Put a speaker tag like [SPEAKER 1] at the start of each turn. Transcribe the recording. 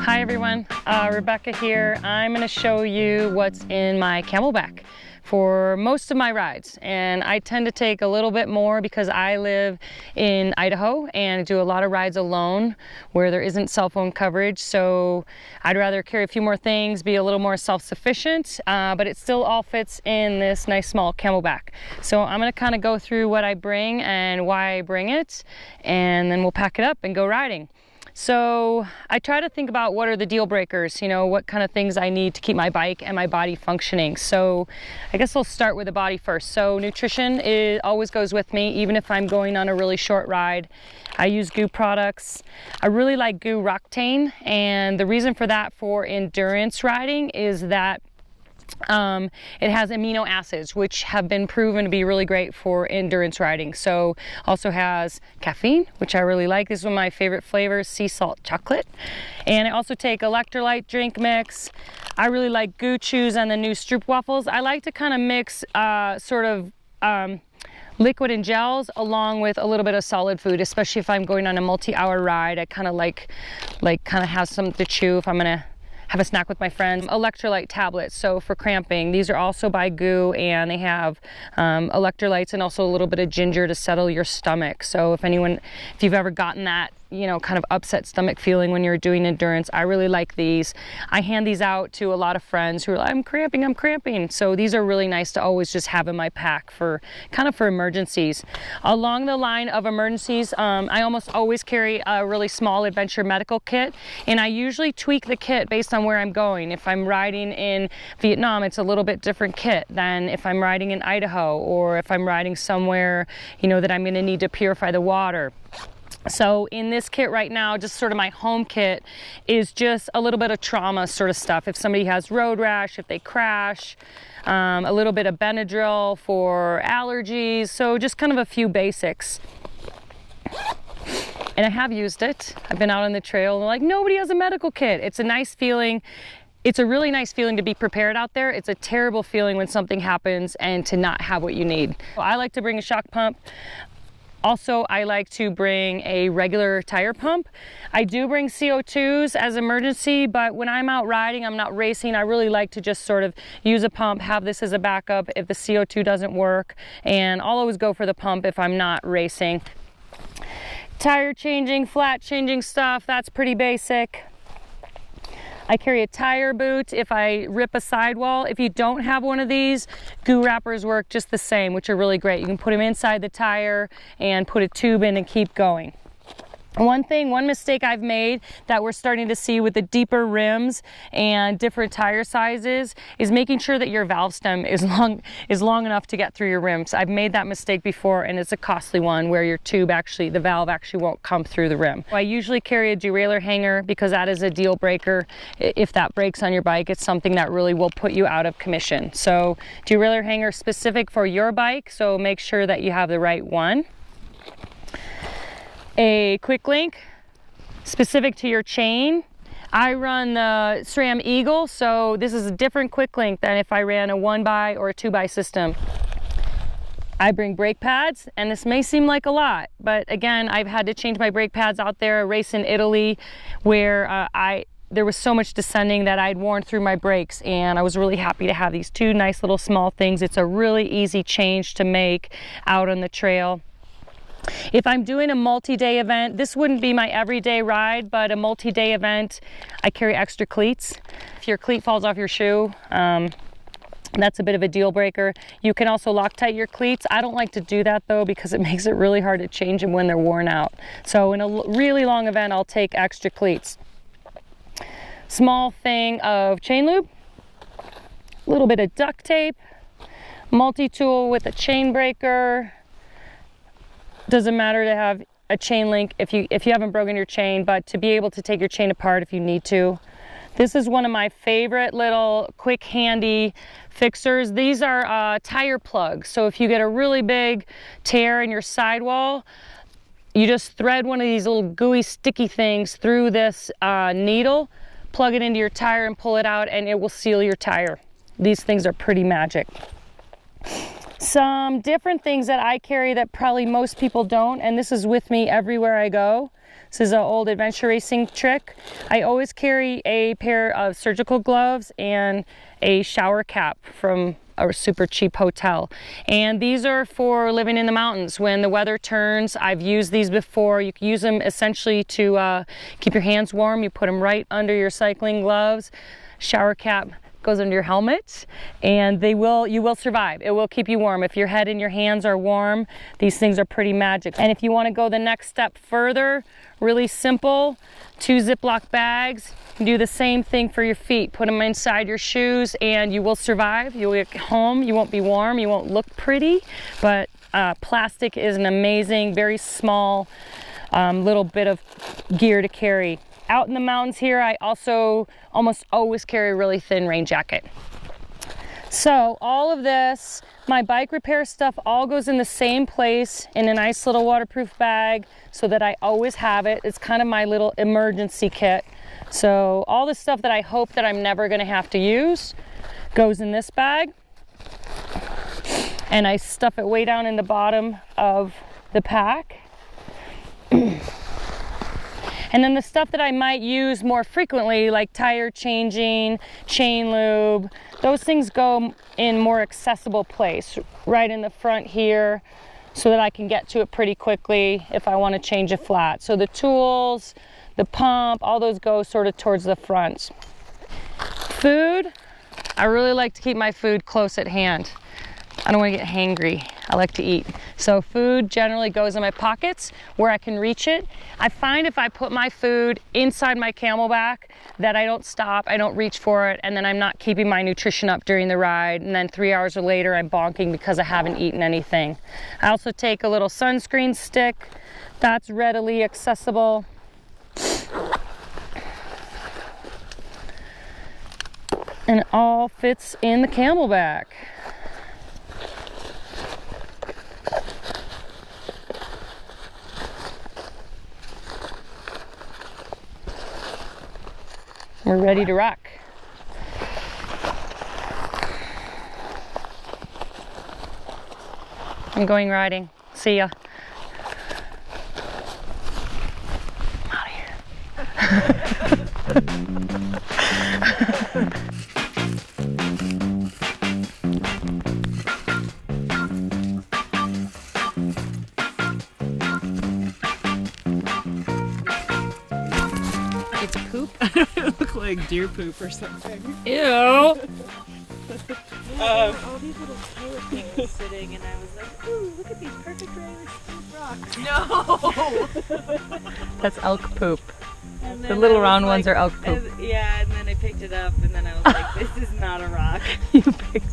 [SPEAKER 1] Hi everyone, Rebecca here. I'm going to show you what's in my Camelbak for most of my rides, and I tend to take a little bit more because I live in Idaho and do a lot of rides alone where there isn't cell phone coverage, so I'd rather carry a few more things, be a little more self-sufficient, but it still all fits in this nice small Camelbak. So I'm going to kind of go through what I bring and why I bring it, and then we'll pack it up and go riding. So I try to think about what are the deal breakers, what kind of things I need to keep my bike and my body functioning. So I guess I'll start with the body first. So nutrition always goes with me, even if I'm going on a really short ride. I use GU products. I really like GU Roctane, and the reason for that for endurance riding is that it has amino acids, which have been proven to be really great for endurance riding. So also has caffeine, which I really like. This is one of my favorite flavors, sea salt chocolate. And I also take electrolyte drink mix. I really like GU Chews and the new Stroopwafels. I like to kind of mix liquid and gels along with a little bit of solid food, especially if I'm going on a multi-hour ride. I kind of like have something to chew if I'm gonna have a snack with my friends. Electrolyte tablets, so for cramping. These are also by GU, and they have electrolytes and also a little bit of ginger to settle your stomach. So if you've ever gotten that, kind of upset stomach feeling when you're doing endurance, I really like these. I hand these out to a lot of friends who are like, I'm cramping. So these are really nice to always just have in my pack for emergencies. Along the line of emergencies, I almost always carry a really small adventure medical kit, and I usually tweak the kit based on where I'm going. If I'm riding in Vietnam, it's a little bit different kit than if I'm riding in Idaho, or if I'm riding somewhere, that I'm gonna need to purify the water. So in this kit right now, just sort of my home kit is just a little bit of trauma sort of stuff. If somebody has road rash, if they crash, a little bit of Benadryl for allergies. So just kind of a few basics. And I have used it. I've been out on the trail and like, nobody has a medical kit. It's a nice feeling. It's a really nice feeling to be prepared out there. It's a terrible feeling when something happens and to not have what you need. I like to bring a shock pump. Also, I like to bring a regular tire pump. I do bring CO2s as emergency, but when I'm out riding, I'm not racing, I really like to just sort of use a pump, have this as a backup if the CO2 doesn't work, and I'll always go for the pump if I'm not racing. Tire changing, flat changing stuff, that's pretty basic. I carry a tire boot if I rip a sidewall. If you don't have one of these, GU wrappers work just the same, which are really great. You can put them inside the tire and put a tube in and keep going. One mistake I've made that we're starting to see with the deeper rims and different tire sizes is making sure that your valve stem is long enough to get through your rims. I've made that mistake before, and it's a costly one where your the valve actually won't come through the rim. I usually carry a derailleur hanger because that is a deal breaker. If that breaks on your bike, it's something that really will put you out of commission. So derailleur hanger specific for your bike, so make sure that you have the right one. A quick link specific to your chain. I run the SRAM Eagle, so this is a different quick link than if I ran a 1x or a 2x system. I bring brake pads, and this may seem like a lot, but again, I've had to change my brake pads out there. A race in Italy where there was so much descending that I'd worn through my brakes, and I was really happy to have these two nice little small things. It's a really easy change to make out on the trail. If I'm doing a multi-day event, this wouldn't be my everyday ride, but a multi-day event, I carry extra cleats. If your cleat falls off your shoe, that's a bit of a deal breaker. You can also Loctite your cleats. I don't like to do that though because it makes it really hard to change them when they're worn out. So in a really long event, I'll take extra cleats. Small thing of chain lube, a little bit of duct tape, multi-tool with a chain breaker. Doesn't matter to have a chain link if you haven't broken your chain, but to be able to take your chain apart if you need to. This is one of my favorite little quick handy fixers. These are tire plugs. So if you get a really big tear in your sidewall, you just thread one of these little gooey sticky things through this needle, plug it into your tire and pull it out, and it will seal your tire. These things are pretty magic. Some different things that I carry that probably most people don't, and this is with me everywhere I go. This is an old adventure racing trick. I always carry a pair of surgical gloves and a shower cap from a super cheap hotel. And these are for living in the mountains. When the weather turns, I've used these before. You can use them essentially to keep your hands warm. You put them right under your cycling gloves. Shower cap goes under your helmet, and you will survive. It will keep you warm. If your head and your hands are warm, these things are pretty magic. And if you want to go the next step further, really simple, 2 Ziploc bags. You can do the same thing for your feet. Put them inside your shoes and you will survive. You'll get home, you won't be warm, you won't look pretty, but plastic is an amazing, very small little bit of gear to carry. Out in the mountains here, I also almost always carry a really thin rain jacket. So all of this, my bike repair stuff, all goes in the same place in a nice little waterproof bag so that I always have it. It's kind of my little emergency kit. So all the stuff that I hope that I'm never gonna have to use goes in this bag. And I stuff it way down in the bottom of the pack. And then the stuff that I might use more frequently, like tire changing, chain lube, those things go in more accessible place, right in the front here, so that I can get to it pretty quickly if I want to change a flat. So the tools, the pump, all those go sort of towards the front. Food, I really like to keep my food close at hand. I don't want to get hangry. I like to eat. So food generally goes in my pockets where I can reach it. I find if I put my food inside my Camelbak that I don't stop, I don't reach for it, and then I'm not keeping my nutrition up during the ride, and then 3 hours later I'm bonking because I haven't eaten anything. I also take a little sunscreen stick that's readily accessible. And it all fits in the Camelbak. We're ready to rock. I'm going riding. See ya. I'm out of here.
[SPEAKER 2] It's poop? It looked like deer poop or something.
[SPEAKER 1] Ew.
[SPEAKER 2] All these little color things sitting, and I was like, ooh, look at these perfect rocks. No!
[SPEAKER 1] That's elk poop.
[SPEAKER 2] And
[SPEAKER 1] The
[SPEAKER 2] then
[SPEAKER 1] little
[SPEAKER 2] I was
[SPEAKER 1] round
[SPEAKER 2] like,
[SPEAKER 1] ones are elk poop.
[SPEAKER 2] yeah, and then I picked it up, and then I was like, this is not a rock.
[SPEAKER 1] You picked